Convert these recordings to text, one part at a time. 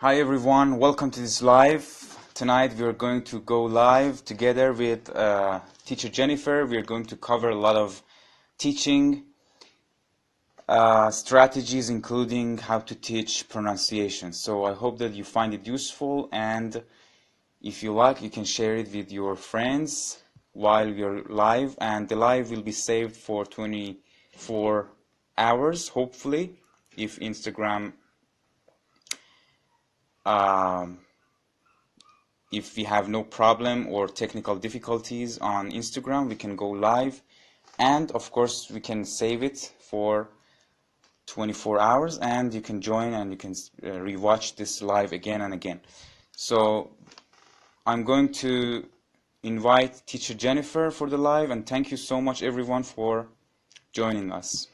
Hi everyone, welcome to this live. Tonight we are going to go live together with teacher Jennifer. We are going to cover a lot of teaching strategies, including how to teach pronunciation. So I hope that you find it useful, and if you like, you can share it with your friends while we are live, and the live will be saved for 24 hours, hopefully, if Instagram if we have no problem or technical difficulties on Instagram, we can go live, and of course we can save it for 24 hours, and you can join and you can rewatch this live again and again. So I'm going to invite teacher Jennifer for the live, and thank you so much everyone for joining us.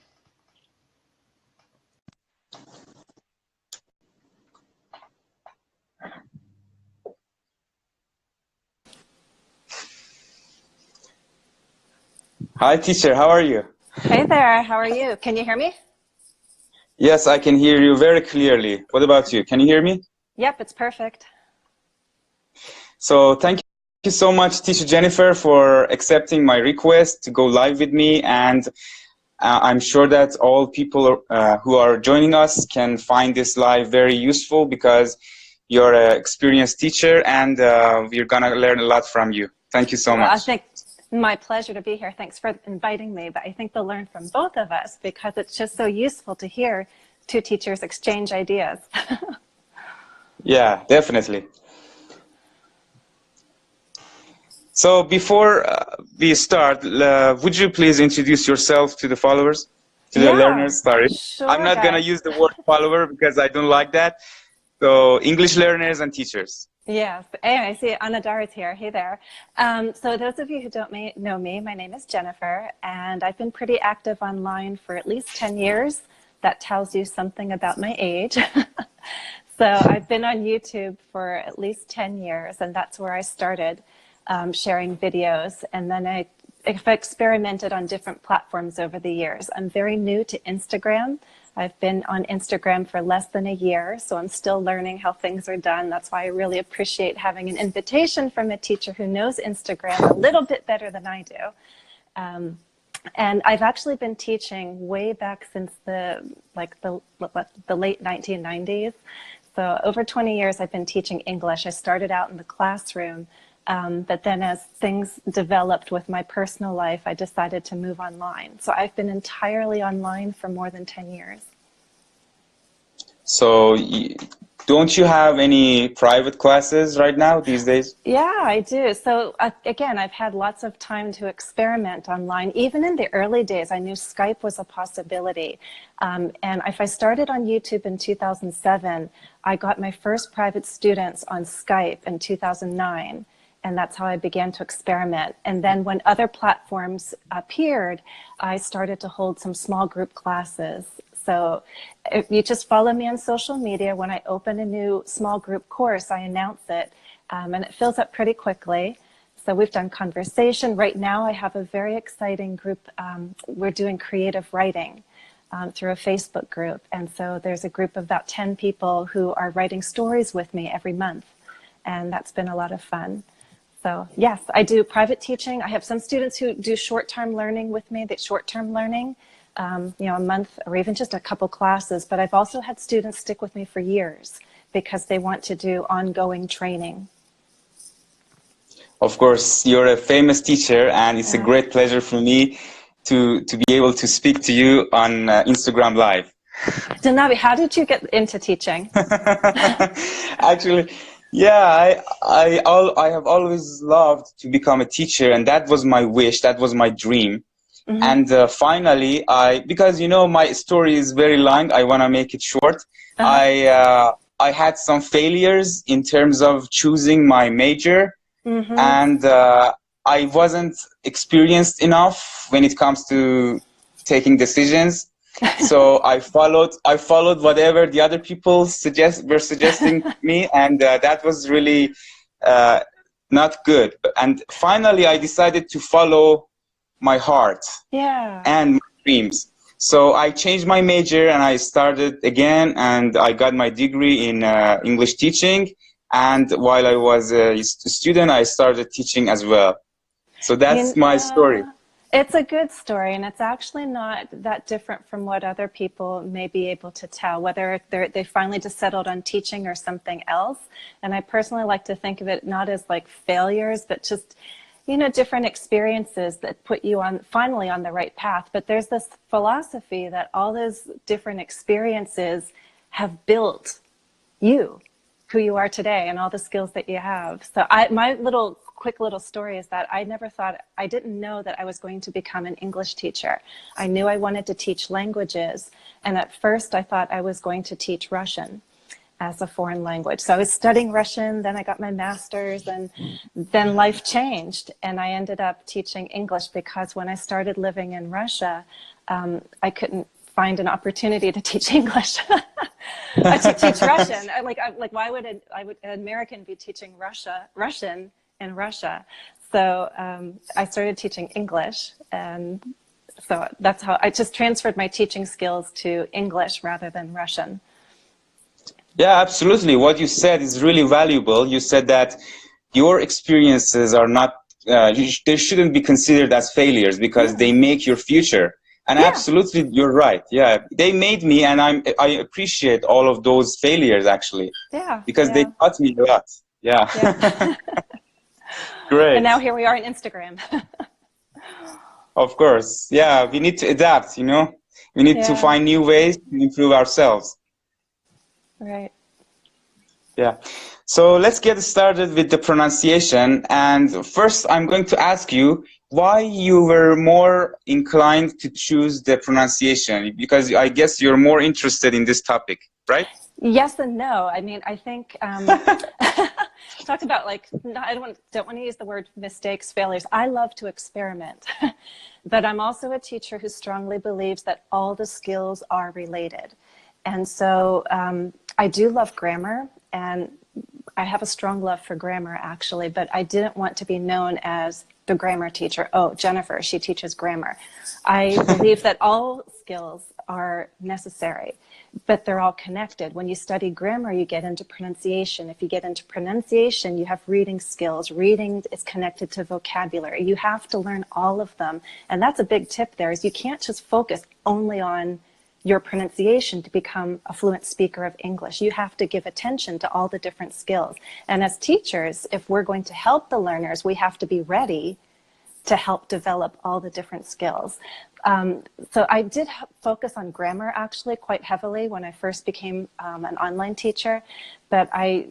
Hi teacher, how are you? Hey there, how are you? Can you hear me? Yes, I can hear you very clearly. What about you? Can you hear me? Yep, it's perfect. So thank you so much, teacher Jennifer, for accepting my request to go live with me, and I'm sure that all people who are joining us can find this live very useful because you're an experienced teacher, and we're gonna learn a lot from you. Thank you so much. I think my pleasure to be here. Thanks for inviting me, but I think they'll learn from both of us because it's just so useful to hear two teachers exchange ideas. Yeah, definitely. So before we start, would you please introduce yourself to the followers, to the learners? Sorry, sure, I'm not gonna use the word follower because I don't like that. So English learners and teachers. Yes. Hey, I see Anadara's here. Hey there. So those of you who don't know me, my name is Jennifer, and I've been pretty active online for at least 10 years. That tells you something about my age. So I've been on YouTube for at least 10 years, and that's where I started sharing videos. And then I've experimented on different platforms over the years. I'm very new to Instagram. I've been on Instagram for less than a year, so I'm still learning how things are done. That's why I really appreciate having an invitation from a teacher who knows Instagram a little bit better than I do. And I've actually been teaching way back since the late 1990s. So over 20 years, I've been teaching English. I started out in the classroom, but then as things developed with my personal life, I decided to move online. So I've been entirely online for more than 10 years. So don't you have any private classes right now these days? Yeah, I do. So again, I've had lots of time to experiment online. Even in the early days, I knew Skype was a possibility. And if I started on YouTube in 2007, I got my first private students on Skype in 2009. And that's how I began to experiment. And then when other platforms appeared, I started to hold some small group classes. So if you just follow me on social media, when I open a new small group course, I announce it, and it fills up pretty quickly. So we've done conversation. Right now I have a very exciting group. We're doing creative writing through a Facebook group. And so there's a group of about 10 people who are writing stories with me every month. And that's been a lot of fun. So yes, I do private teaching. I have some students who do short-term learning with me, that short-term learning, a month or even just a couple classes. But I've also had students stick with me for years because they want to do ongoing training. Of course, you're a famous teacher, and it's a great pleasure for me to be able to speak to you on Instagram Live. Dehnavi, how did you get into teaching? Actually, yeah, I have always loved to become a teacher, and that was my wish, that was my dream. Mm-hmm. And finally, because my story is very long, I want to make it short. I had some failures in terms of choosing my major, mm-hmm. and I wasn't experienced enough when it comes to taking decisions. So I followed whatever the other people were suggesting me, and that was really not good. And finally, I decided to follow my heart and my dreams. So I changed my major and I started again, and I got my degree in English teaching. And while I was a student, I started teaching as well. So that's my story. It's a good story, and it's actually not that different from what other people may be able to tell, whether they finally just settled on teaching or something else. And I personally like to think of it not as like failures, but just, you know, different experiences that put you on finally on the right path. But there's this philosophy that all those different experiences have built you, who you are today, and all the skills that you have. So my quick little story is that I didn't know that I was going to become an English teacher. I knew I wanted to teach languages, and at first I thought I was going to teach Russian as a foreign language. So I was studying Russian, then I got my master's, and then life changed, and I ended up teaching English because when I started living in Russia, I couldn't find an opportunity to teach English. To teach Russian. Why would an American be teaching Russian in Russia? So I started teaching English, and so that's how I just transferred my teaching skills to English rather than Russian. Yeah, absolutely. What you said is really valuable. You said that your experiences are not, they shouldn't be considered as failures because they make your future. And absolutely, you're right. Yeah, they made me, and I appreciate all of those failures actually. Yeah. Because they taught me a lot. Yeah. Great. And now here we are on Instagram. Of course. Yeah, we need to adapt, you know. We need to find new ways to improve ourselves. Right. Yeah. So let's get started with the pronunciation. And first, I'm going to ask you why you were more inclined to choose the pronunciation, because I guess you're more interested in this topic, right? Yes and no. I mean, I think talk about like I don't want to use the word mistakes, failures. I love to experiment, but I'm also a teacher who strongly believes that all the skills are related, and so I do love grammar, and I have a strong love for grammar actually, but I didn't want to be known as the grammar teacher. Oh, Jennifer, she teaches grammar. I believe that all skills are necessary, but they're all connected. When you study grammar, you get into pronunciation. If you get into pronunciation, you have reading skills. Reading is connected to vocabulary. You have to learn all of them. And that's a big tip there, is you can't just focus only on your pronunciation to become a fluent speaker of English. You have to give attention to all the different skills. And as teachers, if we're going to help the learners, we have to be ready to help develop all the different skills. So I did focus on grammar actually quite heavily when I first became an online teacher, but I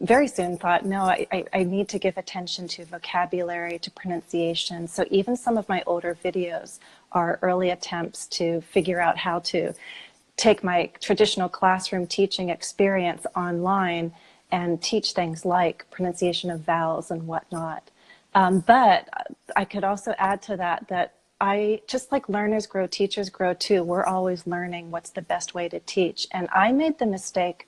very soon thought, no, I need to give attention to vocabulary, to pronunciation. So even some of my older videos are early attempts to figure out how to take my traditional classroom teaching experience online and teach things like pronunciation of vowels and whatnot. But I could also add to that I, just like learners grow, teachers grow too. We're always learning what's the best way to teach. And I made the mistake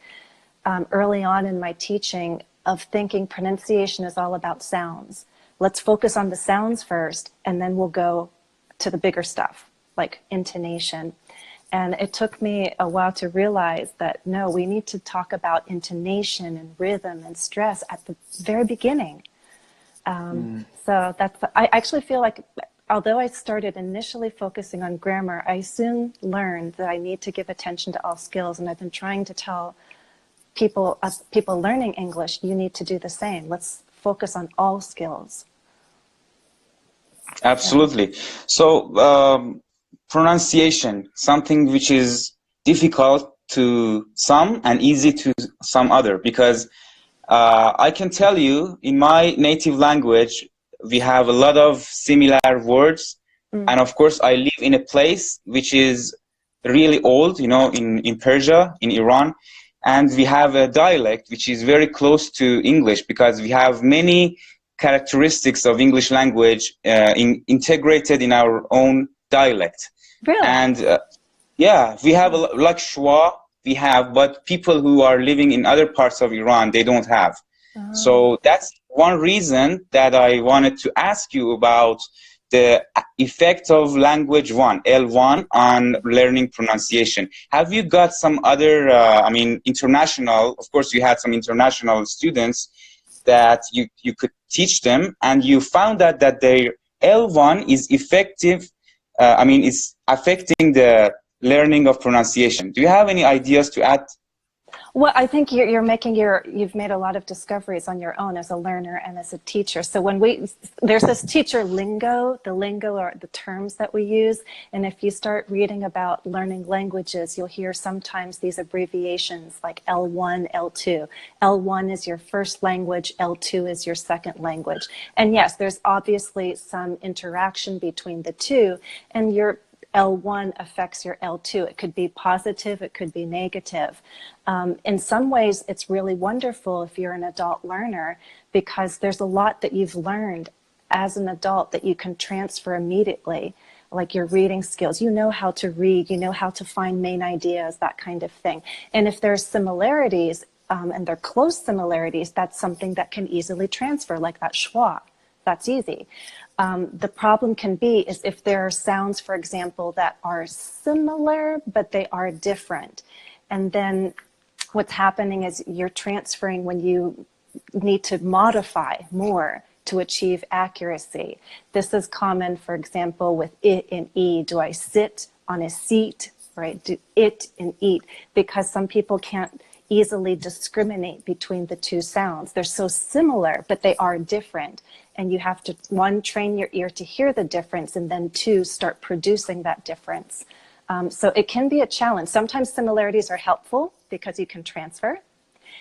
early on in my teaching of thinking pronunciation is all about sounds. Let's focus on the sounds first, and then we'll go to the bigger stuff, like intonation. And it took me a while to realize that, no, we need to talk about intonation and rhythm and stress at the very beginning. So I actually feel like, although I started initially focusing on grammar, I soon learned that I need to give attention to all skills. And I've been trying to tell people learning English, you need to do the same. Let's focus on all skills. Absolutely. So pronunciation, something which is difficult to some and easy to some other, because I can tell you in my native language, we have a lot of similar words. And of course, I live in a place which is really old, you know, in Persia, in Iran. And we have a dialect which is very close to English, because we have many characteristics of English language integrated in our own dialect. Really? And yeah, we have like schwa, we have, but people who are living in other parts of Iran, they don't have. So that's one reason that I wanted to ask you about the effect of language one, L1, on learning pronunciation. Have you got some other, I mean, international, of course you had some international students that you could teach them, and you found out that their L1 is effective, I mean, is affecting the learning of pronunciation. Do you have any ideas to add? Well, I think you've made a lot of discoveries on your own as a learner and as a teacher. So there's this teacher lingo, the lingo are the terms that we use. And if you start reading about learning languages, you'll hear sometimes these abbreviations like L1, L2. L1 is your first language, L2 is your second language. And yes, there's obviously some interaction between the two, and your L1 affects your L2. It could be positive, it could be negative. In some ways, it's really wonderful if you're an adult learner, because there's a lot that you've learned as an adult that you can transfer immediately, like your reading skills. You know how to read, you know how to find main ideas, that kind of thing. And if there's similarities, and they're close similarities, that's something that can easily transfer, like that schwa. That's easy. The problem can be is if there are sounds, for example, that are similar, but they are different. And then what's happening is you're transferring when you need to modify more to achieve accuracy. This is common, for example, with it and e. Do I sit on a seat, right? Do it and eat, because some people can't easily discriminate between the two sounds. They're so similar, but they are different. And you have to, one, train your ear to hear the difference, and then two, start producing that difference. So it can be a challenge. Sometimes similarities are helpful because you can transfer.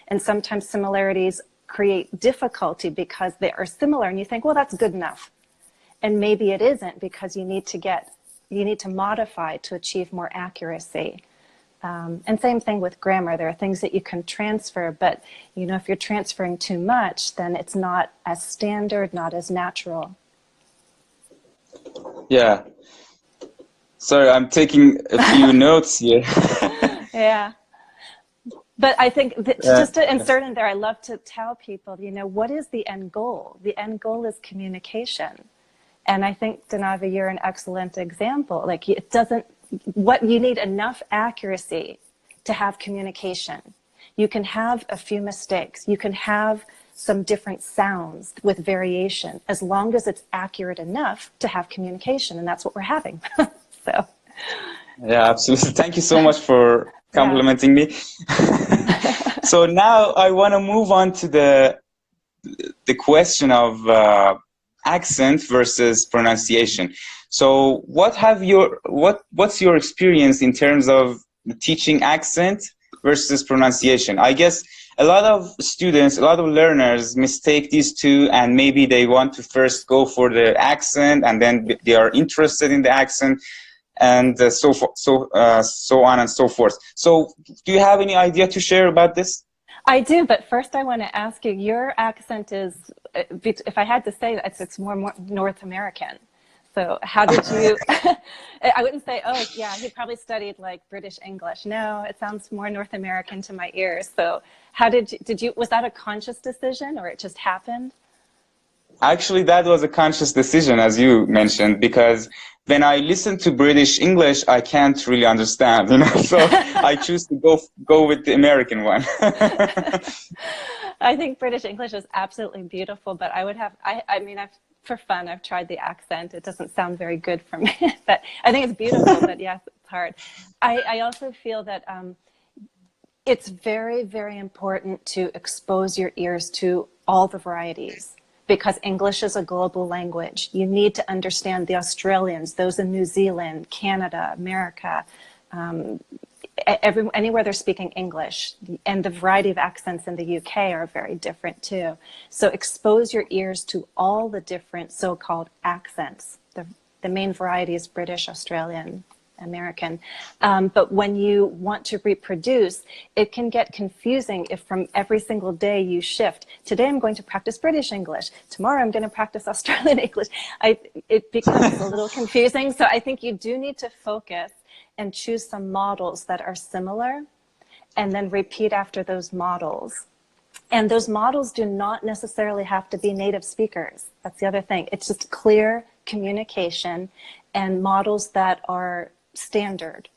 And sometimes similarities create difficulty because they are similar and you think, well, that's good enough. And maybe it isn't, because you need to modify to achieve more accuracy. And same thing with grammar. There are things that you can transfer, but if you're transferring too much, then it's not as standard, not as natural. Yeah. Sorry, I'm taking a few notes here. Yeah. But I think just to insert in there, I love to tell people, what is the end goal? The end goal is communication. And I think, Dehnavi, you're an excellent example. Like, you need enough accuracy to have communication. You can have a few mistakes. You can have some different sounds with variation, as long as it's accurate enough to have communication. And that's what we're having. So. Yeah, absolutely. Thank you so much for complimenting me. So now I want to move on to the question of accent versus pronunciation. So what's your experience in terms of teaching accent versus pronunciation? I guess a lot of students, a lot of learners mistake these two, and maybe they want to first go for the accent, and then they are interested in the accent, and so on and so forth. So do you have any idea to share about this? I do, but first I want to ask you, your accent is, if I had to say, it's more North American. So how did you, I wouldn't say, oh yeah, he probably studied like British English. No, it sounds more North American to my ears. So how did you, was that a conscious decision, or it just happened? Actually, that was a conscious decision, as you mentioned, because when I listen to British English, I can't really understand, so I choose to go with the American one. I think British English is absolutely beautiful, but I mean, for fun, I've tried the accent. It doesn't sound very good for me, but I think it's beautiful, but yes, it's hard. I also feel that it's very, very important to expose your ears to all the varieties, because English is a global language. You need to understand the Australians, those in New Zealand, Canada, America, anywhere they're speaking English, and the variety of accents in the UK are very different too. So expose your ears to all the different so-called accents. The main variety is British, Australian, American. But when you want to reproduce, it can get confusing if from every single day you shift. Today I'm going to practice British English. Tomorrow I'm going to practice Australian English. It becomes a little confusing. So I think you do need to focus and choose some models that are similar, and then repeat after those models. And those models do not necessarily have to be native speakers. That's the other thing. It's just clear, communication and models that are standard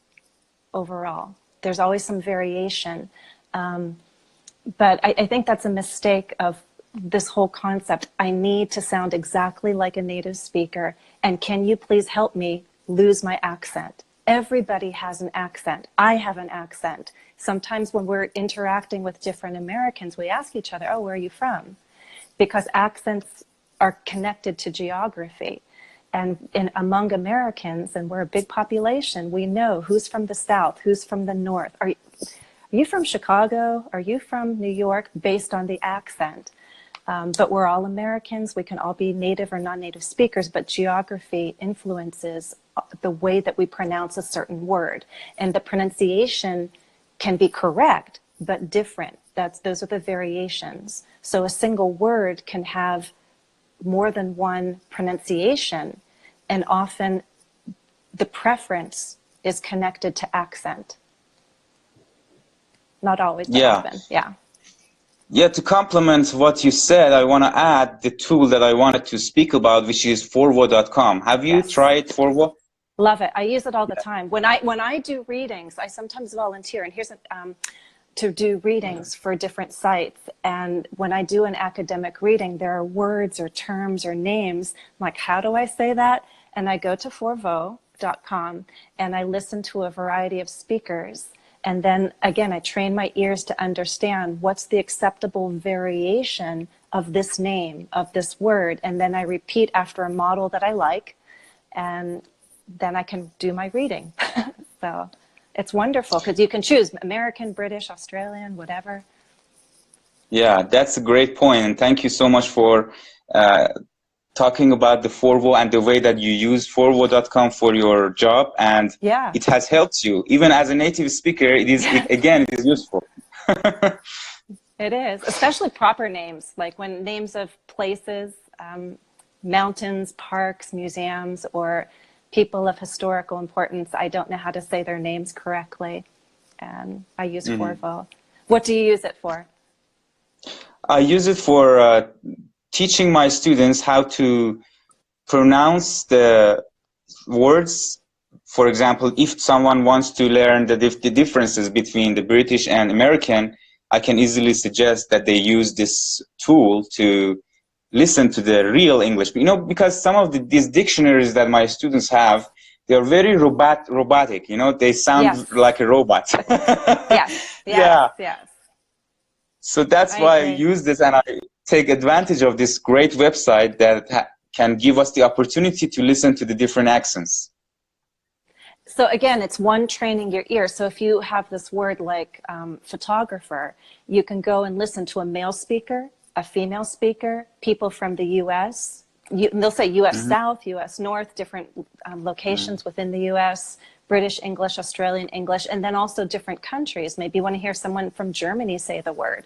overall. There's always some variation. But I think that's a mistake of this whole concept. I need to sound exactly like a native speaker. And can you please help me lose my accent? Everybody has an accent. I have an accent. Sometimes when we're interacting with different Americans, we ask each other, oh, where are you from? Because accents are connected to geography. And among Americans, and we're a big population, we know who's from the South, who's from the North. Are you from Chicago? Are you from New York? Based on the accent. But we're all Americans. We can all be native or non-native speakers, but geography influences the way that we pronounce a certain word. And the pronunciation can be correct, but different. Those are the variations. So a single word can have more than one pronunciation, and often the preference is connected to accent. Not always, but often, yeah. Yeah, to complement what you said, I want to add the tool that I wanted to speak about, which is forvo.com. Have you tried Forvo? Love it. I use it all the time. When I do readings, I sometimes volunteer, and here's to do readings for different sites. And when I do an academic reading, there are words or terms or names. I'm like, how do I say that? And I go to forvo.com and I listen to a variety of speakers. And then again, I train my ears to understand what's the acceptable variation of this name, of this word. And then I repeat after a model that I like, and then I can do my reading. So it's wonderful because you can choose American, British, Australian, whatever. Yeah, that's a great point. And thank you so much for talking about the Forvo and the way that you use forvo.com for your job, and it has helped you. Even as a native speaker, it is useful. It is, especially proper names, like when names of places, mountains, parks, museums, or people of historical importance, I don't know how to say their names correctly, and I use Forvo. What do you use it for? I use it for teaching my students how to pronounce the words. For example, if someone wants to learn the differences between the British and American, I can easily suggest that they use this tool to listen to the real English. You know, because some of these dictionaries that my students have, they're very robotic. You know, they sound like a robot. Yes. So that's why I use this, and I take advantage of this great website that can give us the opportunity to listen to the different accents. So again, it's one, training your ear. So if you have this word like photographer, you can go and listen to a male speaker, a female speaker, people from the U.S. They'll say U.S. South, U.S. North, different locations within the U.S., British English, Australian English, and then also different countries. Maybe you want to hear someone from Germany say the word.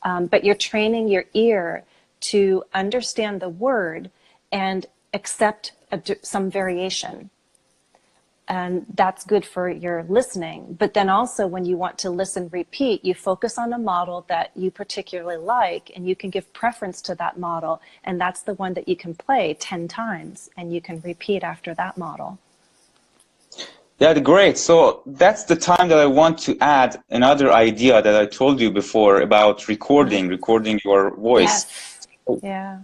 But you're training your ear to understand the word and accept some variation. And that's good for your listening. But then also when you want to listen, repeat, you focus on a model that you particularly like, and you can give preference to that model. And that's the one that you can play 10 times, and you can repeat after that model. Yeah, great. So that's the time that I want to add another idea that I told you before about recording your voice. Yeah.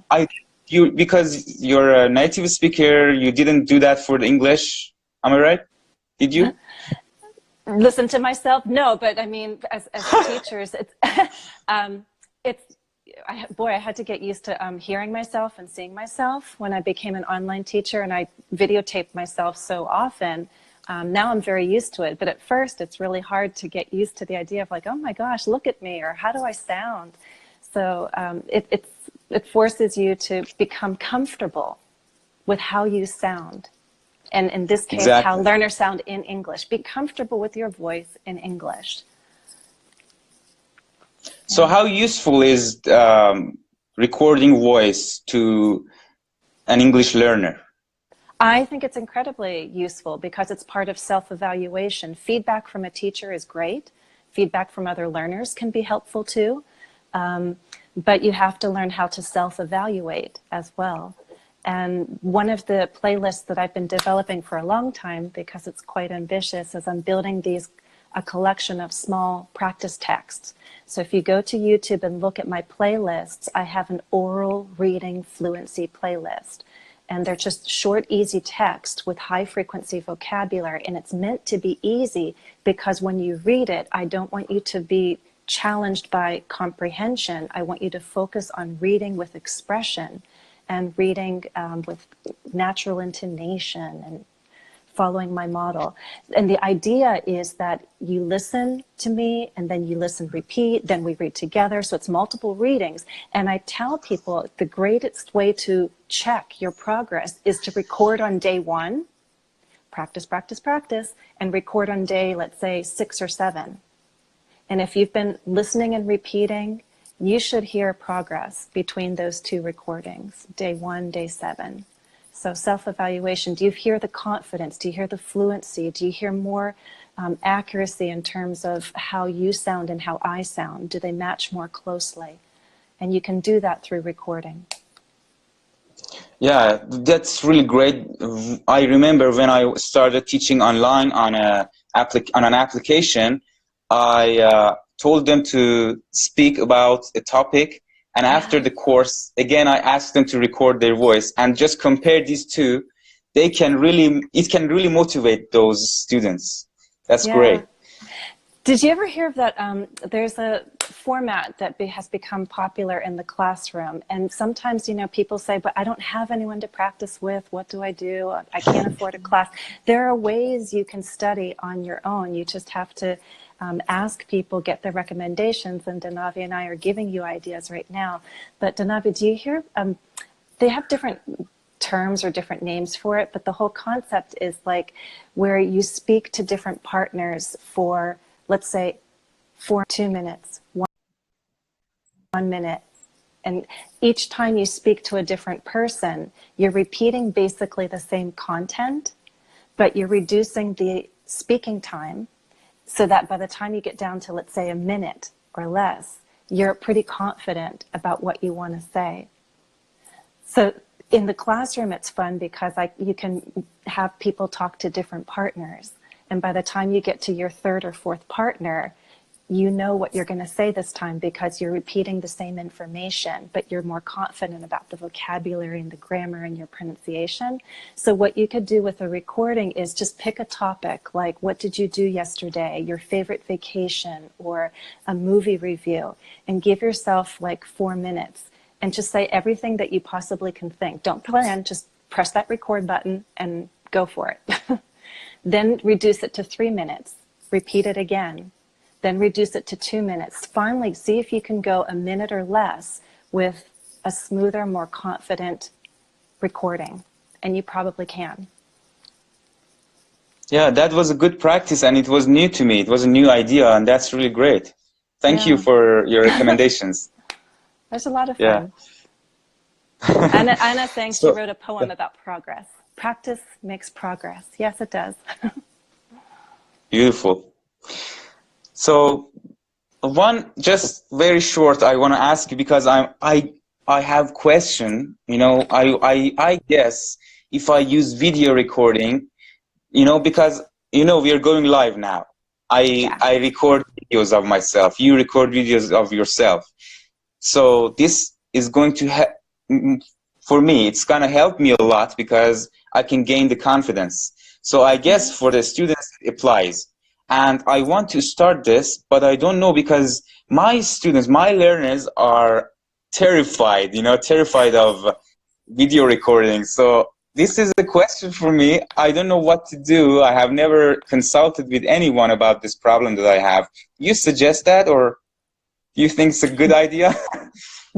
Because you're a native speaker, you didn't do that for the English. Am I right? Did you? Listen to myself? No, but I mean, as teachers, I had to get used to hearing myself and seeing myself when I became an online teacher, and I videotaped myself so often. Now I'm very used to it, but at first it's really hard to get used to the idea of like, oh my gosh, look at me, or how do I sound? So it forces you to become comfortable with how you sound. And in this case, how learners sound in English. Be comfortable with your voice in English. So how useful is recording voice to an English learner? I think it's incredibly useful because it's part of self-evaluation. Feedback from a teacher is great. Feedback from other learners can be helpful too. But you have to learn how to self-evaluate as well. And one of the playlists that I've been developing for a long time, because it's quite ambitious, is I'm building a collection of small practice texts. So if you go to YouTube and look at my playlists, I have an oral reading fluency playlist. And they're just short, easy text with high frequency vocabulary. And it's meant to be easy because when you read it, I don't want you to be challenged by comprehension. I want you to focus on reading with expression and reading with natural intonation and following my model. And the idea is that you listen to me and then you listen, repeat, then we read together. So it's multiple readings. And I tell people the greatest way to check your progress is to record on day 1, practice, practice, practice, and record on day, let's say 6 or 7. And if you've been listening and repeating, you should hear progress between those 2 recordings, day 1, day 7. So self-evaluation, do you hear the confidence? Do you hear the fluency? Do you hear more accuracy in terms of how you sound and how I sound? Do they match more closely? And you can do that through recording. Yeah, that's really great. I remember when I started teaching online on an application, I told them to speak about a topic, and after the course, again, I asked them to record their voice and just compare these two. It can really motivate those students. That's great. Did you ever hear of that? There's a format that has become popular in the classroom. And sometimes, people say, but I don't have anyone to practice with. What do I do? I can't afford a class. There are ways you can study on your own. You just have to ask people, get their recommendations. And Dehnavi and I are giving you ideas right now. But Dehnavi, do you hear? They have different terms or different names for it. But the whole concept is like where you speak to different partners for, let's say, for 2 minutes, 1 minute. And each time you speak to a different person, you're repeating basically the same content, but you're reducing the speaking time so that by the time you get down to, let's say, a minute or less, you're pretty confident about what you want to say. So in the classroom, it's fun because you can have people talk to different partners. And by the time you get to your 3rd or 4th partner, you know what you're going to say this time because you're repeating the same information, but you're more confident about the vocabulary and the grammar and your pronunciation. So what you could do with a recording is just pick a topic, like what did you do yesterday, your favorite vacation, or a movie review, and give yourself like 4 minutes and just say everything that you possibly can think. Don't plan, just press that record button and go for it. Then reduce it to 3 minutes, repeat it again. Then reduce it to 2 minutes. Finally, see if you can go a minute or less with a smoother, more confident recording. And you probably can. Yeah, that was a good practice, and it was new to me. It was a new idea, and that's really great. Thank you for your recommendations. There's a lot of fun. Anna saying she wrote a poem about progress. Practice makes progress. Yes, it does. Beautiful. So just very short, I want to ask you because I have question. I guess if I use video recording, because we are going live now. I record videos of myself. You record videos of yourself. So this is going to for me, it's gonna help me a lot because I can gain the confidence. So I guess for the students it applies. And I want to start this, but I don't know because my students, my learners are terrified, terrified of video recording. So this is a question for me. I don't know what to do. I have never consulted with anyone about this problem that I have. You suggest that, or you think it's a good idea?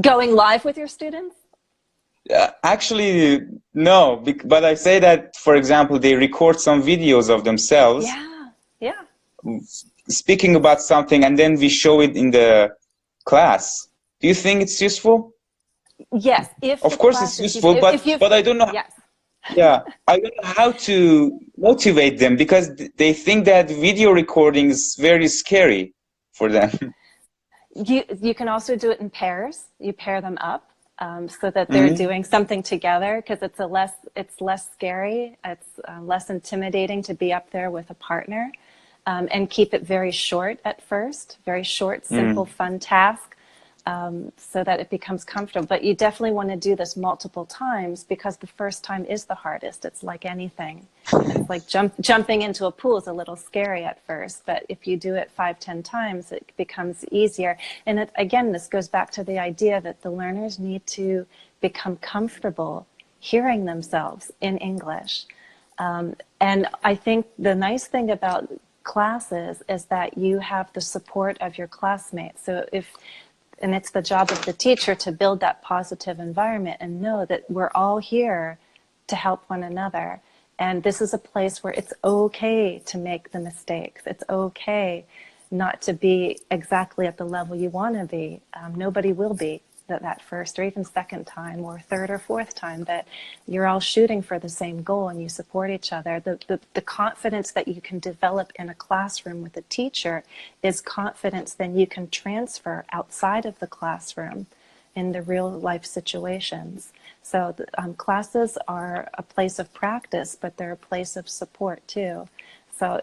Going live with your students? Actually, no. But I say that, for example, they record some videos of themselves. Yeah. Speaking about something, and then we show it in the class. Do you think it's useful? Yes. Of course it's useful, but I don't know. Yes. Yeah, I don't know how to motivate them because they think that video recording is very scary for them. You can also do it in pairs. You pair them up so that they're doing something together, because it's less scary, it's less intimidating to be up there with a partner, and keep it very short at first, very short, simple, fun task, so that it becomes comfortable. But you definitely want to do this multiple times, because the first time is the hardest. It's like anything. It's like jumping into a pool is a little scary at first, but if you do it 5, 10 times, it becomes easier. And again, this goes back to the idea that the learners need to become comfortable hearing themselves in English. And I think the nice thing about classes is that you have the support of your classmates. So and it's the job of the teacher to build that positive environment and know that we're all here to help one another. And this is a place where it's okay to make the mistakes. It's okay not to be exactly at the level you want to be. Nobody will be that first or even second time or third or fourth time, but you're all shooting for the same goal and you support each other. The confidence that you can develop in a classroom with a teacher is confidence then you can transfer outside of the classroom in the real life situations. So classes are a place of practice, but they're a place of support too. So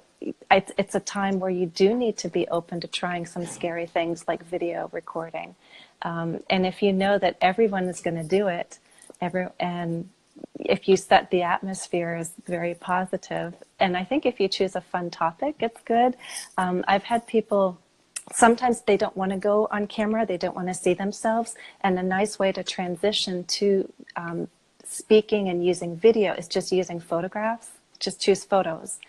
it's a time where you do need to be open to trying some scary things like video recording. And if you know that everyone is going to do it, and if you set the atmosphere as very positive, and I think if you choose a fun topic, it's good. I've had people, sometimes they don't want to go on camera, they don't want to see themselves, and a nice way to transition to speaking and using video is just using photographs. Just choose photos.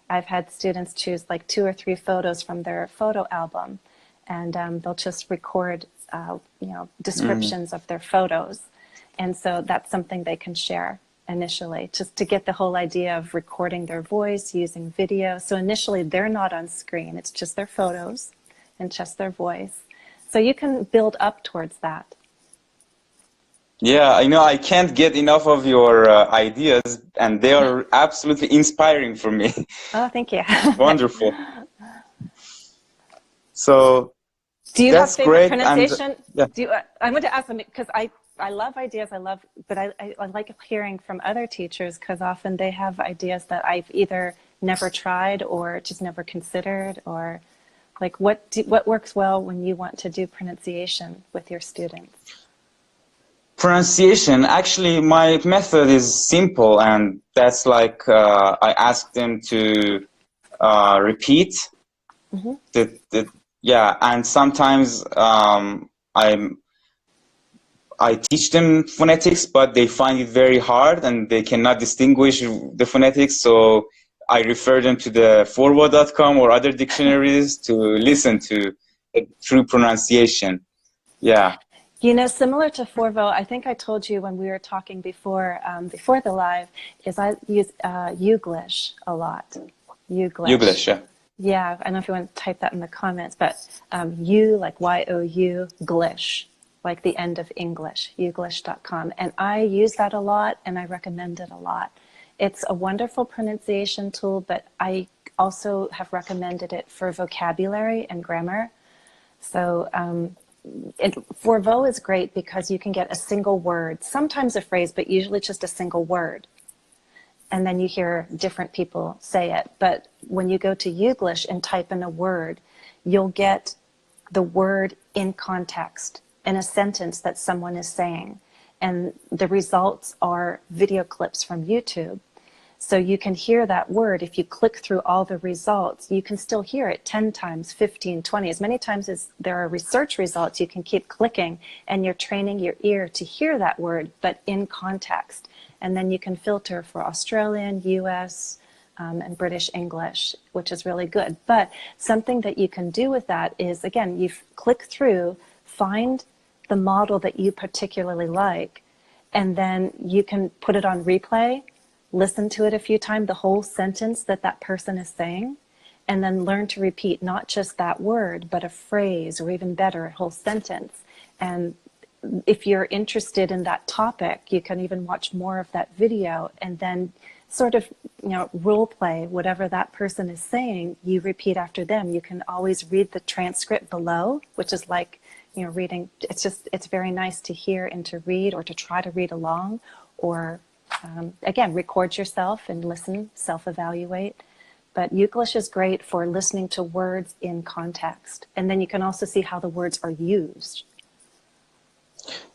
I've had students choose like 2 or 3 photos from their photo album, and they'll just record descriptions of their photos. And so that's something they can share initially, just to get the whole idea of recording their voice using video. So initially they're not on screen, it's just their photos and just their voice. So you can build up towards that. Yeah, I know I can't get enough of your ideas, and they are absolutely inspiring for me. Oh, thank you. Wonderful. So do you that's have favorite great. pronunciation? And yeah. I want to ask them, because I love ideas, but I like hearing from other teachers, because often they have ideas that I've either never tried or just never considered, or like what works well when you want to do pronunciation with your students? Pronunciation, actually, my method is simple, and that's like I ask them to repeat yeah, and sometimes I teach them phonetics, but they find it very hard and they cannot distinguish the phonetics, so I refer them to the forward.com or other dictionaries to listen to the true pronunciation. Yeah. You know, similar to Forvo, I think I told you when we were talking before the live, is I use Youglish a lot. Youglish, yeah. Yeah, I don't know if you want to type that in the comments, but you, like Y-O-U, glish, like the end of English, youglish.com. And I use that a lot, and I recommend it a lot. It's a wonderful pronunciation tool, but I also have recommended it for vocabulary and grammar. So Forvo is great because you can get a single word, sometimes a phrase, but usually just a single word. And then you hear different people say it. But when you go to Youglish and type in a word, you'll get the word in context in a sentence that someone is saying. And the results are video clips from YouTube. So you can hear that word. If you click through all the results, you can still hear it 10 times, 15, 20. As many times as there are research results, you can keep clicking, and you're training your ear to hear that word, but in context. And then you can filter for Australian, US, and British English, which is really good. But something that you can do with that is, again, you click through, find the model that you particularly like, and then you can put it on replay, listen to it a few times, the whole sentence that that person is saying, and then learn to repeat not just that word, but a phrase, or even better, a whole sentence. And if you're interested in that topic, you can even watch more of that video and then sort of, role play whatever that person is saying, you repeat after them. You can always read the transcript below, which is like, reading. It's very nice to hear and to read, or to try to read along, or again, record yourself and listen, self-evaluate. But Euclid is great for listening to words in context. And then you can also see how the words are used.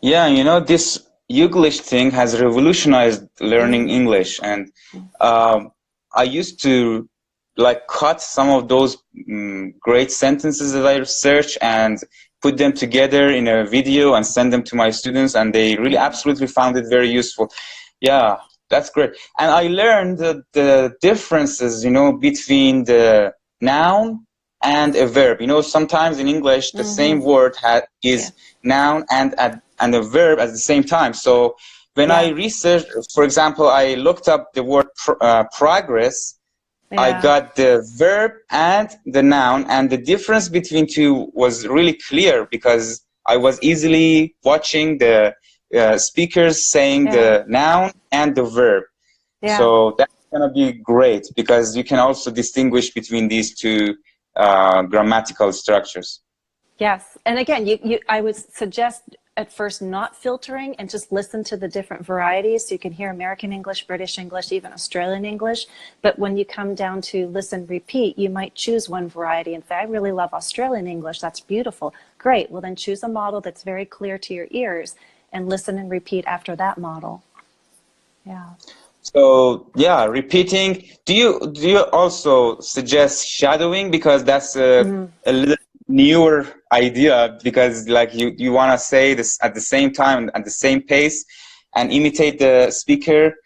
Yeah, this Euclid thing has revolutionized learning English. And I used to cut some of those great sentences that I researched and put them together in a video and send them to my students, and they really absolutely found it very useful. Yeah, that's great. And I learned the differences, between the noun and a verb. Sometimes in English, the same word is noun and a verb at the same time. So when I researched, for example, I looked up the word progress, I got the verb and the noun, and the difference between two was really clear because I was easily watching the speakers saying the noun and the verb. So that's going to be great because you can also distinguish between these two grammatical structures. Yes. And again, I would suggest at first not filtering and just listen to the different varieties. So you can hear American English, British English, even Australian English. But when you come down to listen, repeat, you might choose one variety and say, I really love Australian English. That's beautiful. Great. Well, then choose a model that's very clear to your ears and listen and repeat after that model. Yeah. So repeating. Do you also suggest shadowing, because that's a little newer idea, because you want to say this at the same time, at the same pace, and imitate the speaker?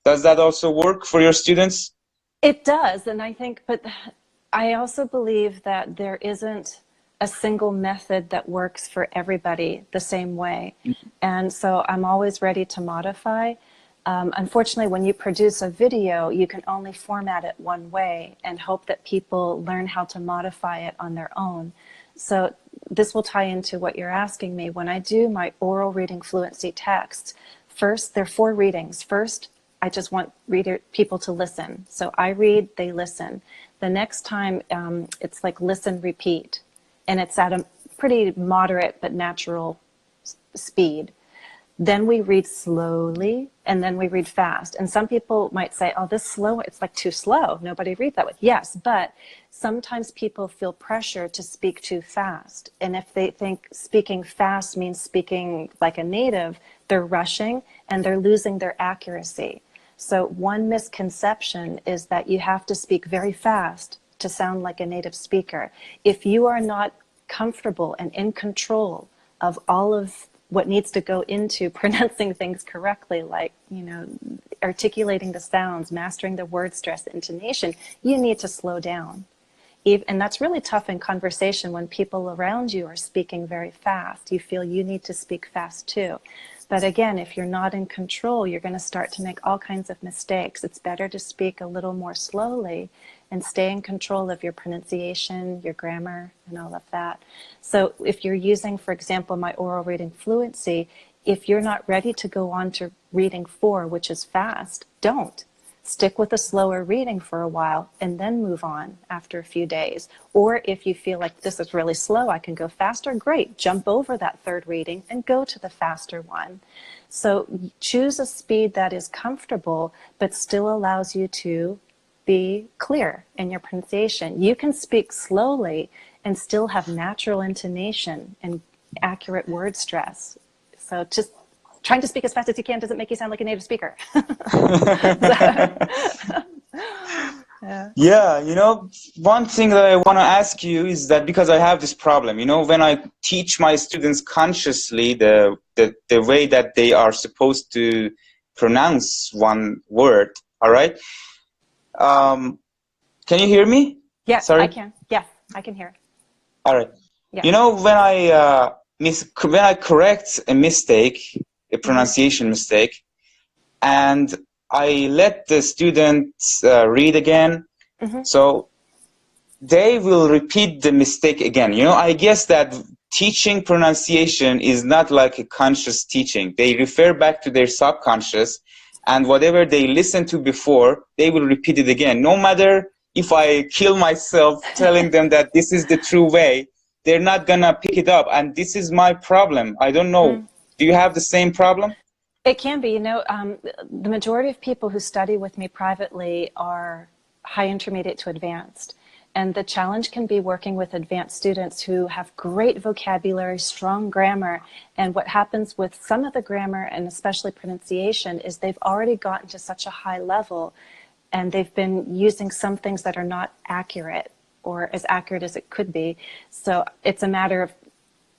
Does that also work for your students? It does, and but I also believe that there isn't a single method that works for everybody the same way. And so I'm always ready to modify. Unfortunately, when you produce a video, you can only format it one way and hope that people learn how to modify it on their own. So this will tie into what you're asking me. When I do my oral reading fluency texts, first, there are 4 readings. First, I just want people to listen. So I read, they listen. The next time, it's like listen, repeat. And it's at a pretty moderate but natural speed. Then we read slowly, and then we read fast. And some people might say, oh, this slow, it's like too slow. Nobody reads that way. Yes, but sometimes people feel pressure to speak too fast. And if they think speaking fast means speaking like a native, they're rushing and they're losing their accuracy. So one misconception is that you have to speak very fast to sound like a native speaker. If you are not comfortable and in control of all of what needs to go into pronouncing things correctly, like, articulating the sounds, mastering the word stress, intonation, you need to slow down. And that's really tough in conversation when people around you are speaking very fast. You feel you need to speak fast too. But again, if you're not in control, you're going to start to make all kinds of mistakes. It's better to speak a little more slowly and stay in control of your pronunciation, your grammar, and all of that. So if you're using, for example, my oral reading fluency, if you're not ready to go on to reading 4, which is fast, don't. Stick with a slower reading for a while and then move on after a few days. Or if you feel like this is really slow, I can go faster, great. Jump over that 3rd reading and go to the faster one. So choose a speed that is comfortable but still allows you to be clear in your pronunciation. You can speak slowly and still have natural intonation and accurate word stress. So just trying to speak as fast as you can doesn't make you sound like a native speaker. Yeah, one thing that I want to ask you is that, because I have this problem, when I teach my students consciously the way that they are supposed to pronounce one word, all right? Can you hear me? Yes, Sorry? I can. Yeah, I can hear. All right. Yeah. When I correct a mistake, a pronunciation mistake, and I let the students read again, so they will repeat the mistake again. I guess that teaching pronunciation is not like a conscious teaching. They refer back to their subconscious, and whatever they listened to before, they will repeat it again. No matter if I kill myself telling them that this is the true way, they're not gonna pick it up. And this is my problem. I don't know. Do you have the same problem? It can be. You know, the majority of people who study with me privately are high intermediate to advanced. And the challenge can be working with advanced students who have great vocabulary, strong grammar. And what happens with some of the grammar, and especially pronunciation, is they've already gotten to such a high level and they've been using some things that are not accurate or as accurate as it could be. So it's a matter of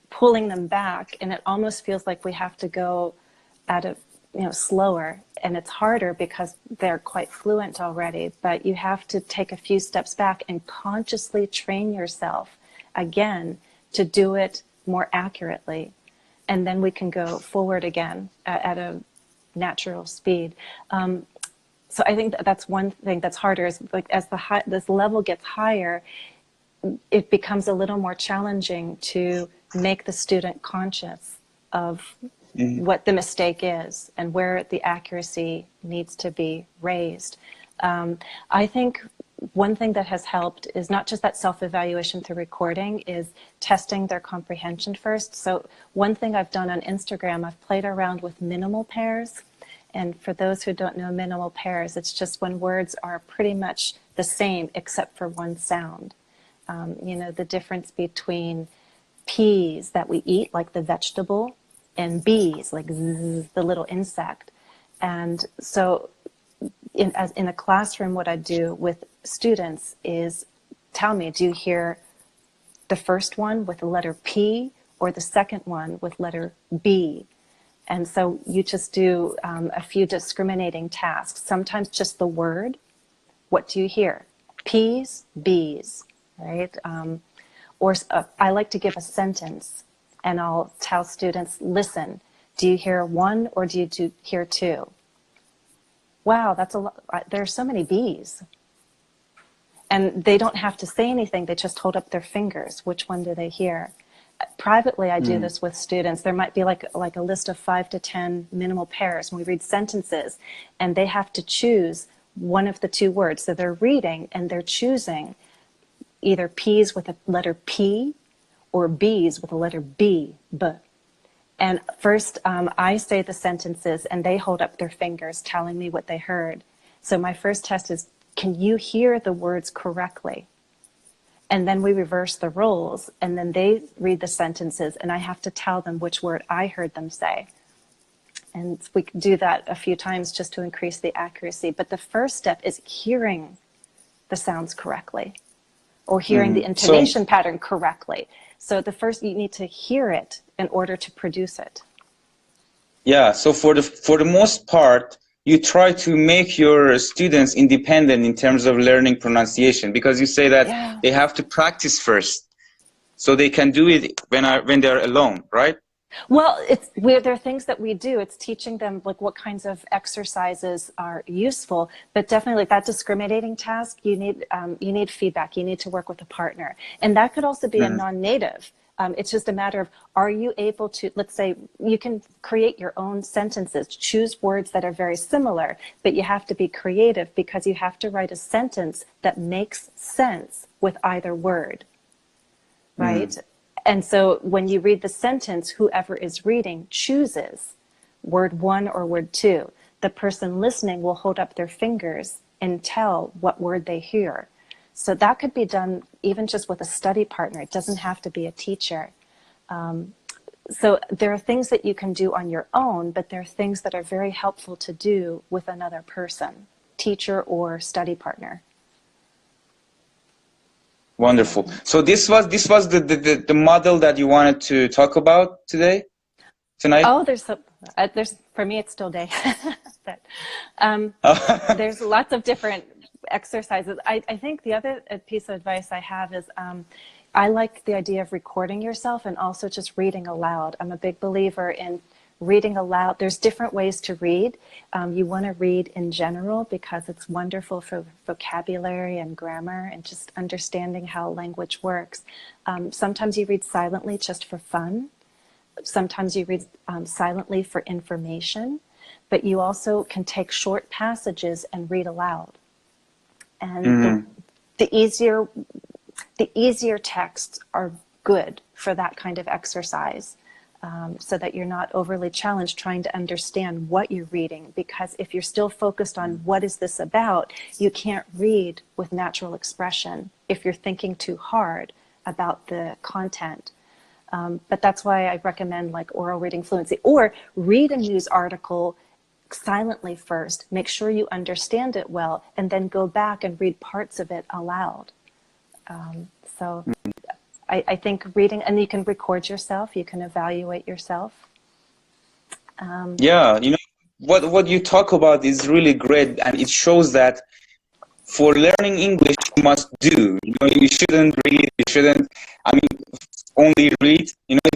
pulling them back, and it almost feels like we have to go at a slower, and it's harder because they're quite fluent already, but you have to take a few steps back and consciously train yourself again to do it more accurately, and then we can go forward again at a natural speed. So I think that's one thing that's harder, is like as this level gets higher, it becomes a little more challenging to make the student conscious of what the mistake is and where the accuracy needs to be raised. I think one thing that has helped is not just that self-evaluation through recording, is testing their comprehension first. So one thing I've done on Instagram, I've played around with minimal pairs. And for those who don't know minimal pairs, it's just when words are pretty much the same except for one sound. The difference between peas that we eat, like the vegetable, and bees, like zzz, the little insect. And so in a classroom, what I do with students is tell me, do you hear the first one with the letter P or the second one with letter B? And so you just do a few discriminating tasks. Sometimes just the word. What do you hear? Peas, bees, right? I like to give a sentence, and I'll tell students, listen, do you hear one or do you hear two? Wow, that's a lot. There are so many bees. And they don't have to say anything. They just hold up their fingers. Which one do they hear? Privately, I do this with students. There might be like a list of 5 to 10 minimal pairs, and we read sentences, and they have to choose one of the two words. So they're reading and they're choosing either peas with a letter P or bees with a letter B. And first, I say the sentences, and they hold up their fingers, telling me what they heard. So my first test is, can you hear the words correctly? And then we reverse the roles, and then they read the sentences, and I have to tell them which word I heard them say. And we can do that a few times just to increase the accuracy. But the first step is hearing the sounds correctly, or hearing the intonation pattern correctly. So you need to hear it in order to produce it. Yeah, so for the most part, you try to make your students independent in terms of learning pronunciation, because you say that they have to practice first so they can do it when they're alone, right? Well, there are things that we do. It's teaching them like what kinds of exercises are useful, but definitely like that discriminating task, you need feedback. You need to work with a partner, and that could also be a non-native. It's just a matter of, are you able to, let's say, you can create your own sentences, choose words that are very similar, but you have to be creative because you have to write a sentence that makes sense with either word, right? And so when you read the sentence, whoever is reading chooses word one or word two. The person listening will hold up their fingers and tell what word they hear. So that could be done even just with a study partner. It doesn't have to be a teacher. So there are things that you can do on your own, but there are things that are very helpful to do with another person, teacher or study partner. Wonderful. So this was the model that you wanted to talk about tonight? Oh, there's for me it's still day. But, there's lots of different exercises. I think the other piece of advice I have is I like the idea of recording yourself and also just reading aloud. I'm a big believer in reading aloud. There's different ways to read. You want to read in general because it's wonderful for vocabulary and grammar and just understanding how language works. Sometimes you read silently just for fun. Sometimes you read silently for information. but you also can take short passages and read aloud. And Mm-hmm. the easier texts are good for that kind of exercise, so that you're not overly challenged trying to understand what you're reading. Because if you're still focused on what is this about, you can't read with natural expression if you're thinking too hard about the content. But that's why I recommend like oral reading fluency, or read a news article silently first, make sure you understand it well, and then go back and read parts of it aloud. So I think reading, and you can record yourself, you can evaluate yourself. Yeah, you know, what you talk about is really great, and it shows that for learning English, you must do. You know, you shouldn't read, you shouldn't, I mean, only read. You know,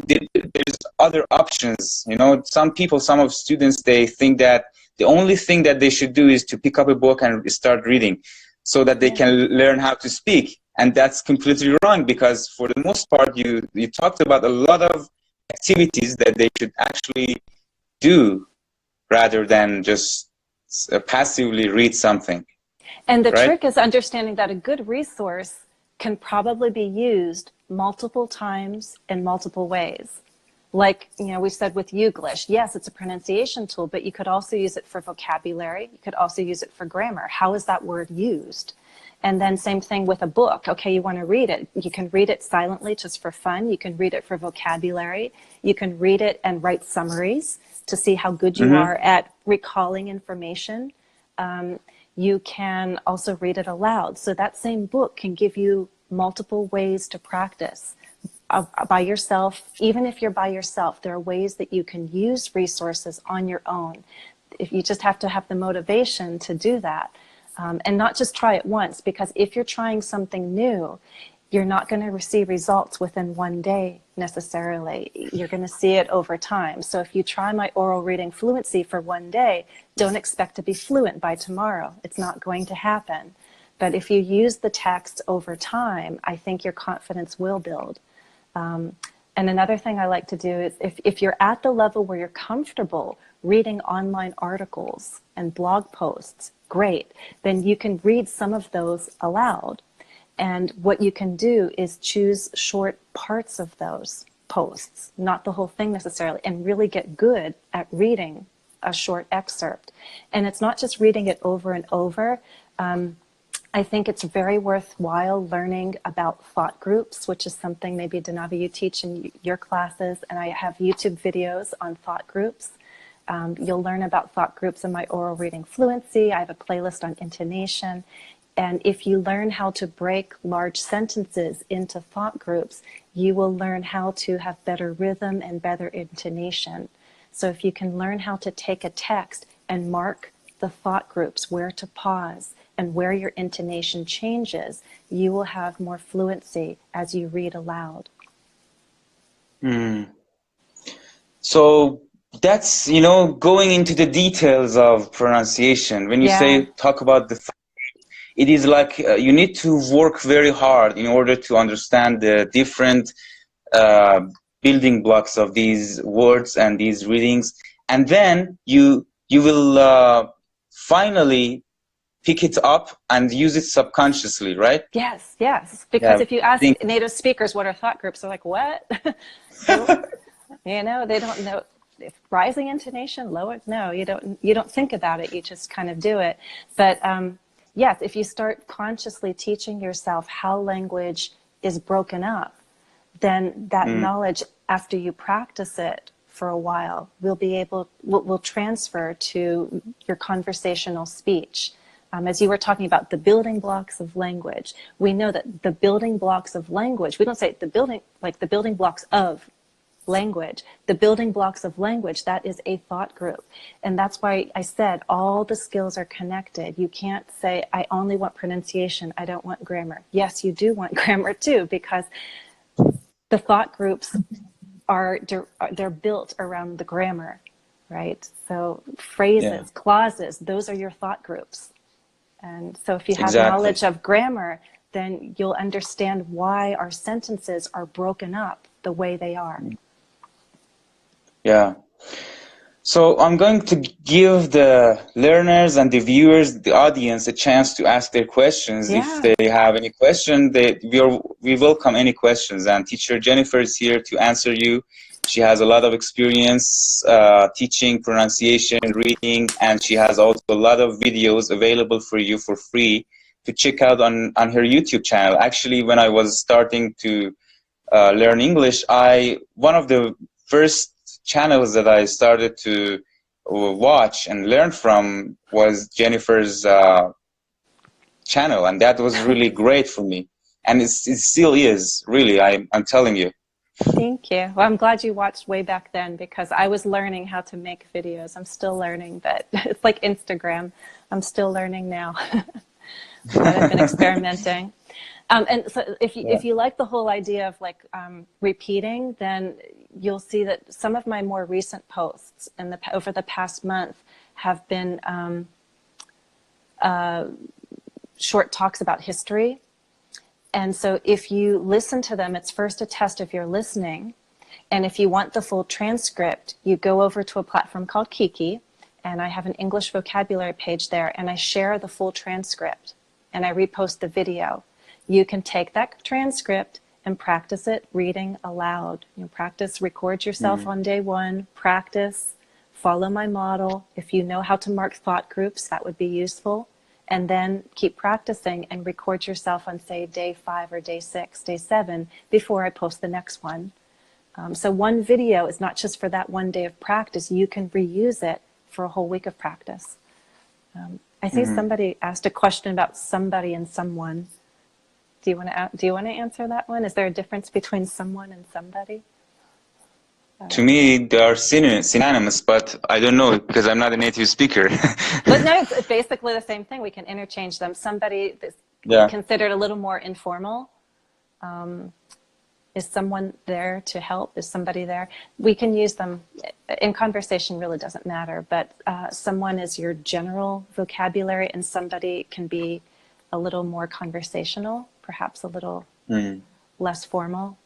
there's other options. You know, some people, some of students, they think that the only thing that they should do is to pick up a book and start reading so that they can learn how to speak. And that's completely wrong, because for the most part, you talked about a lot of activities that they should actually do rather than just passively read something. And the Right? trick is understanding that a good resource can probably be used multiple times in multiple ways. Like, you know, we said with Youglish, yes, it's a pronunciation tool, but you could also use it for vocabulary. You could also use it for grammar. How is that word used? And then same thing with a book. Okay, you want to read it. You can read it silently just for fun. You can read it for vocabulary. You can read it and write summaries to see how good you are at recalling information. You can also read it aloud. So that same book can give you multiple ways to practice. By yourself, even if you're by yourself, there are ways that you can use resources on your own. If you just have to have the motivation to do that, and not just try it once, because if you're trying something new, you're not going to receive results within one day necessarily. You're going to see it over time. So if you try my oral reading fluency for one day, don't expect to be fluent by tomorrow. It's not going to happen. But if you use the text over time, I think your confidence will build. And another thing I like to do is if you're at the level where you're comfortable reading online articles and blog posts, great. Then you can read some of those aloud. And what you can do is choose short parts of those posts, not the whole thing necessarily, and really get good at reading a short excerpt. And it's not just reading it over and over. I think it's very worthwhile learning about thought groups, which is something maybe Dehnavi you teach in your classes, and I have YouTube videos on thought groups. You'll learn about thought groups in my oral reading fluency. I have a playlist on intonation. And if you learn how to break large sentences into thought groups, you will learn how to have better rhythm and better intonation. So if you can learn how to take a text and mark the thought groups, where to pause, and where your intonation changes, you will have more fluency as you read aloud. So that's, you know, going into the details of pronunciation. When you say talk about the, it is like you need to work very hard in order to understand the different building blocks of these words and these readings, and then you will finally pick it up and use it subconsciously, right? Yes, yes. Because if you ask native speakers what are thought groups, they're like, what? You know, they don't know. If rising intonation, lower, no, you don't think about it. You just kind of do it. But yes, if you start consciously teaching yourself how language is broken up, then that knowledge, after you practice it for a while, will transfer to your conversational speech. As you were talking about the building blocks of language, we know that the building blocks of language, we don't say the building blocks of language. The building blocks of language, that is a thought group. And that's why I said all the skills are connected. You can't say, I only want pronunciation, I don't want grammar. Yes, you do want grammar too, because the thought groups they're built around the grammar, right? So phrases, clauses, those are your thought groups. And so if you have knowledge of grammar, then you'll understand why our sentences are broken up the way they are. Yeah. So I'm going to give the learners and the viewers, the audience, a chance to ask their questions. Yeah. If they have any question, we welcome any questions. And teacher Jennifer is here to answer you. She has a lot of experience teaching pronunciation, reading, and she has also a lot of videos available for you for free to check out on her YouTube channel. Actually, when I was starting to learn English, one of the first channels that I started to watch and learn from was Jennifer's channel, and that was really great for me. And it still is, really, I'm telling you. Thank you. Well, I'm glad you watched way back then, because I was learning how to make videos. I'm still learning, but it's like Instagram. I'm still learning now. But I've been experimenting. And so if you like the whole idea of like repeating, then you'll see that some of my more recent posts over the past month have been short talks about history. And so if you listen to them, it's first a test if you're listening. And if you want the full transcript, you go over to a platform called Kiki, and I have an English vocabulary page there, and I share the full transcript, and I repost the video. You can take that transcript and practice it reading aloud. You practice, record yourself on day one, practice, follow my model. If you know how to mark thought groups, that would be useful. And then keep practicing and record yourself on, say, day 5 or day 6, day 7, before I post the next one. So one video is not just for that one day of practice. You can reuse it for a whole week of practice. I see somebody asked a question about somebody and someone. Do you want to answer that one? Is there a difference between someone and somebody? To me, they are synonymous, but I don't know because I'm not a native speaker. But no, it's basically the same thing. We can interchange them. Somebody is considered a little more informal. Is someone there to help? Is somebody there? We can use them in conversation, really doesn't matter, but someone is your general vocabulary, and somebody can be a little more conversational, perhaps a little less formal,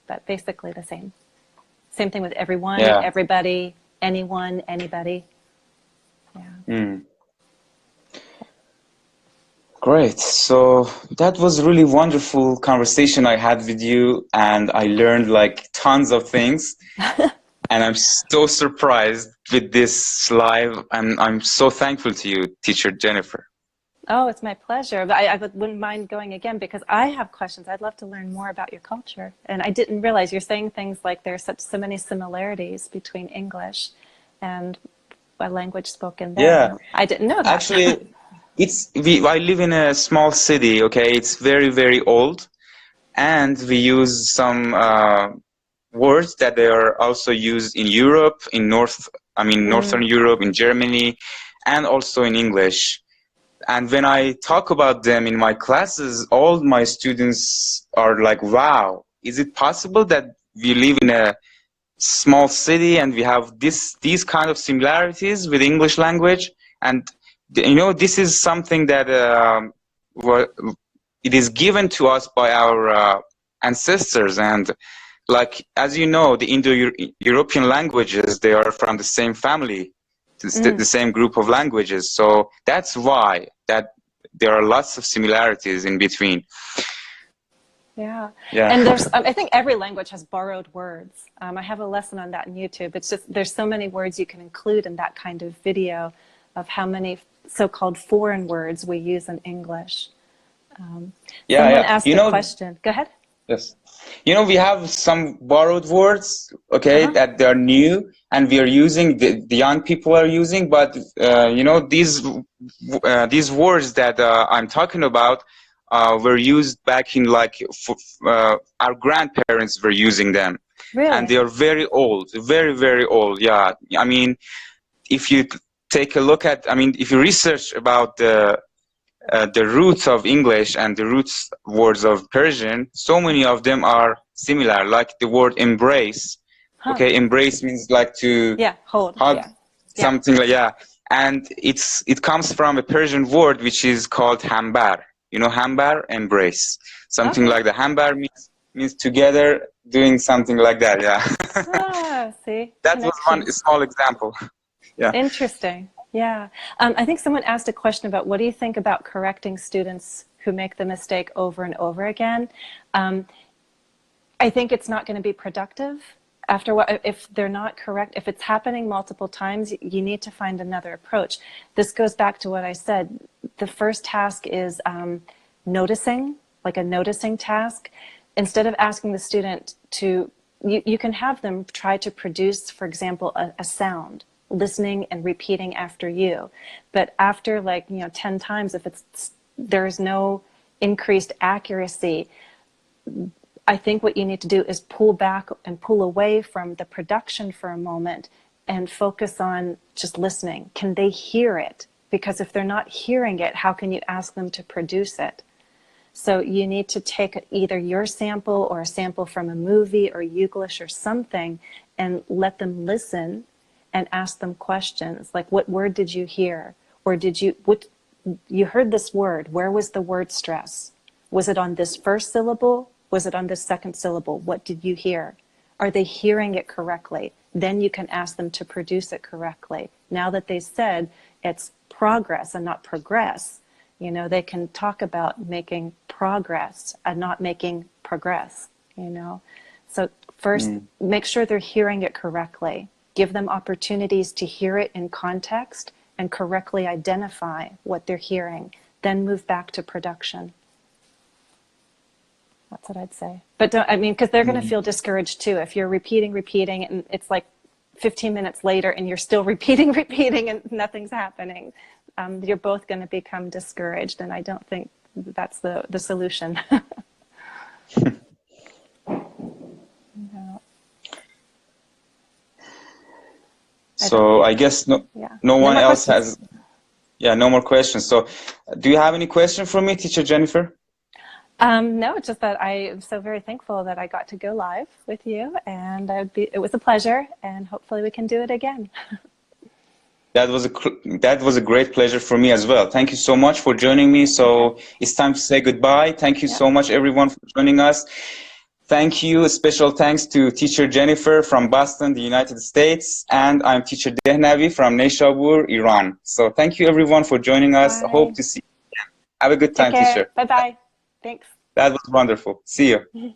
but basically the same. Same thing with everyone, everybody, anyone, anybody. Yeah. Great. So that was really wonderful conversation I had with you, and I learned like tons of things. And I'm so surprised with this live. I'm so thankful to you, teacher Jennifer. Oh, it's my pleasure. But I wouldn't mind going again, because I have questions. I'd love to learn more about your culture. And I didn't realize you're saying things like there are so many similarities between English and a language spoken there. Yeah. I didn't know that. Actually, I live in a small city, okay? It's very, very old. And we use some words that they are also used in Europe, in Northern Europe, in Germany, and also in English. And when I talk about them in my classes, all my students are like, wow, is it possible that we live in a small city and we have these kind of similarities with English language? And, you know, this is something that it is given to us by our ancestors. And like, as you know, the Indo-European languages, they are from the same family. The same group of languages, so that's why that there are lots of similarities in between. Yeah. And I think every language has borrowed words. I have a lesson on that on YouTube. It's just there's so many words you can include in that kind of video of how many so-called foreign words we use in English. Someone asked a question. Go ahead. Yes. You know, we have some borrowed words, okay, that they're new and we are using, the young people are using, but, you know, these words that I'm talking about were used back in like, our grandparents were using them. Really? And they are very old, very, very old, yeah. I mean, if you take a look at, if you research about the roots of English and the roots words of Persian, so many of them are similar, like the word embrace. Okay, embrace means like to hug something like and it comes from a Persian word which is called hambar. You know, hambar, embrace, something like that. Hambar means together, doing something like that. see? That was one small example. Yeah. Interesting. Yeah. I think someone asked a question about what do you think about correcting students who make the mistake over and over again? I think it's not going to be productive. After what, if they're not correct, if it's happening multiple times, you need to find another approach. This goes back to what I said. The first task is noticing, like a noticing task. Instead of asking the student to, you can have them try to produce, for example, a sound, listening and repeating after you. But after 10 times, if there's no increased accuracy, I think what you need to do is pull back and pull away from the production for a moment and focus on just listening. Can they hear it? Because if they're not hearing it, how can you ask them to produce it? So you need to take either your sample or a sample from a movie or Youglish or something and let them listen and ask them questions like, what word did you hear? Or you heard this word, where was the word stress? Was it on this first syllable? Was it on the second syllable? What did you hear? Are they hearing it correctly? Then you can ask them to produce it correctly. Now that they said it's progress and not progress, they can talk about making progress and not making progress, So first, make sure they're hearing it correctly. Give them opportunities to hear it in context and correctly identify what they're hearing. Then move back to production. That's what I'd say. But because they're going to feel discouraged too. If you're repeating, and it's like 15 minutes later and you're still repeating and nothing's happening, you're both going to become discouraged. And I don't think that's the solution. So I guess no one else has, no more questions. So do you have any question for me, Teacher Jennifer? No, it's just that I am so very thankful that I got to go live with you, and it was a pleasure, and hopefully we can do it again. That was a great pleasure for me as well. Thank you so much for joining me. So it's time to say goodbye. Thank you so much, everyone, for joining us. Thank you. A special thanks to Teacher Jennifer from Boston, the United States, and I'm Teacher Dehnavi from Neyshabur, Iran. So thank you, everyone, for joining us. Bye. I hope to see you again. Have a good time, teacher. Bye-bye. Thanks. That was wonderful. See you.